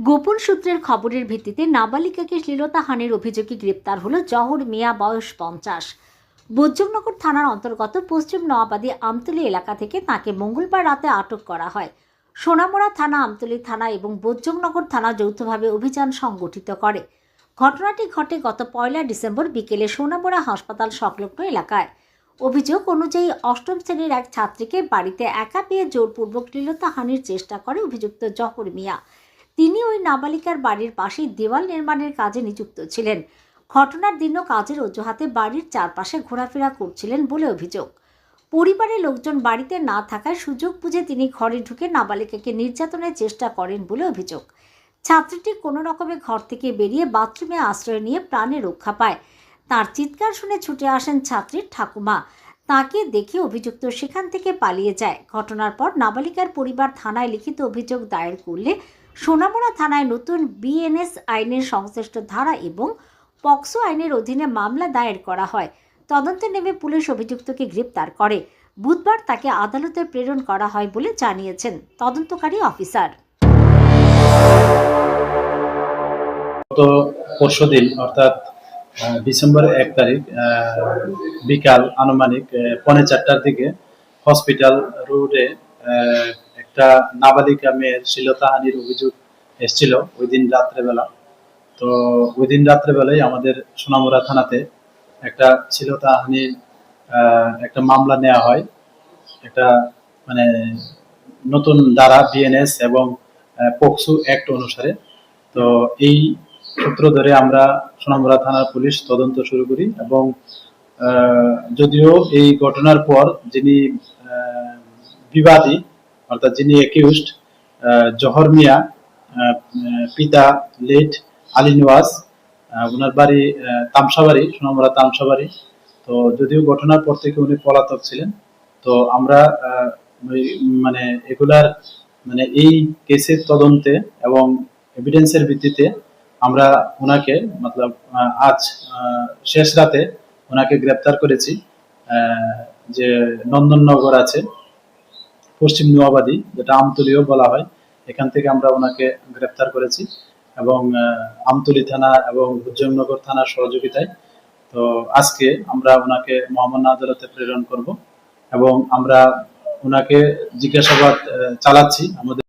গোপন সূত্রের খবরের ভিত্তিতে নাবালিকাকে শ্লীলতাহানির অভিযোগে গ্রেপ্তার হলো জহর মিয়া, বয়স 50। বৈজনগর থানার অন্তর্গত পশ্চিম নোয়াবাদী আমতলী এলাকা থেকে তাকে মঙ্গলবার রাতে আটক করা হয়। সোনামুড়া থানা, আমতলী থানা এবং বৈজনগর থানা যৌথভাবে অভিযান সংগঠিত করে। ঘটনাটি ঘটে গত 1 ডিসেম্বর বিকেলে সোনামুড়া হাসপাতাল সংলগ্ন এলাকায়। অভিযোগ অনুযায়ী অষ্টম শ্রেণীর এক ছাত্রীকে বাড়িতে একা পেয়ে জোরপূর্বক শ্লীলতাহানির চেষ্টা করে অভিযুক্ত জহর মিয়া। তিনি ওই নাবালিকার বাড়ির পাশেই দেওয়াল নির্মাণের কাজে নিযুক্ত ছিলেন। ঘটনার দিনও কাজের অজুহাতে বাড়ির চারপাশে ঘোরাফেরা করছিলেন বলে অভিযোগ। পরিবারের লোকজন বাড়িতে না থাকায় সুযোগ বুঝে তিনি ঘরে ঢুকে নাবালিকাকে নির্যাতনের চেষ্টা করেন বলে অভিযোগ। ছাত্রীটি কোনো রকমে ঘর থেকে বেরিয়ে বাথরুমে আশ্রয় নিয়ে প্রাণে রক্ষা পায়। তার চিৎকার শুনে ছুটে আসেন ছাত্রীর ঠাকুমা। তাকে দেখে অভিযুক্ত সেখান থেকে পালিয়ে যায়। ঘটনার পর নাবালিকার পরিবার থানায় লিখিত অভিযোগ দায়ের করলে সোনামুড়া থানায় নতুন বিএনএস আইনের সংশ্লিষ্ট ধারা এবং পক্সো আইনের অধীনে মামলা দায়ের করা হয়। তদন্তে নেমে পুলিশ অভিযুক্তকে গ্রেপ্তার করে। বুধবার তাকে আদালতে প্রেরণ করা হয় বলে জানিয়েছেন তদন্তকারী অফিসার। গত পরশুদিন অর্থাৎ ডিসেম্বর 1 তারিখ বিকাল আনুমানিক 3:45টার দিকে হসপিটাল রোডে একটা নাবালিকা মেয়ের শ্লীলতাহানির অভিযোগ এসেছিল ওই দিন রাত্রেবেলা। তো ওই দিন রাত্রেবেলায় আমাদের সোনামুড়া থানাতে একটা শ্লীলতাহানির একটা মামলা নেওয়া হয়। একটা মানে নতুন ধারা বিএনএস এবং পক্সো অ্যাক্ট অনুসারে। তো এই সূত্র ধরে আমরা সোনামুড়া থানার পুলিশ তদন্ত শুরু করি এবং যদিও এই ঘটনার পর যিনি বিবাদী অর্থাৎ যিনি অ্যাকিউজড জহর মিয়া, পিতা লেট আলী নওয়াজ, ওনার বাড়ি তামসাবাড়ি, সোনামুড়া তামসাবাড়ি। তো যদিও ঘটনার পর থেকে উনি পলাতক ছিলেন, তো আমরা মানে এগুলার মানে এই কেসের তদন্তে এবং এভিডেন্সের ভিত্তিতে আমরা ওনাকে মতলব আজ শেষ রাতে ওনাকে গ্রেপ্তার করেছি। যে নন্দননগর আছে পশ্চিম নোয়াবাদী, যেটা আমতলীও বলা হয়, এখান থেকে আমরা ওনাকে গ্রেপ্তার করেছি এবং আমতলী থানা এবং বৈজনগর থানার সহযোগিতায়। তো আজকে আমরা ওনাকে মহামান্য আদালতে প্রেরণ করব এবং আমরা ওনাকে জিজ্ঞাসাবাদ চালাচ্ছি। আমাদের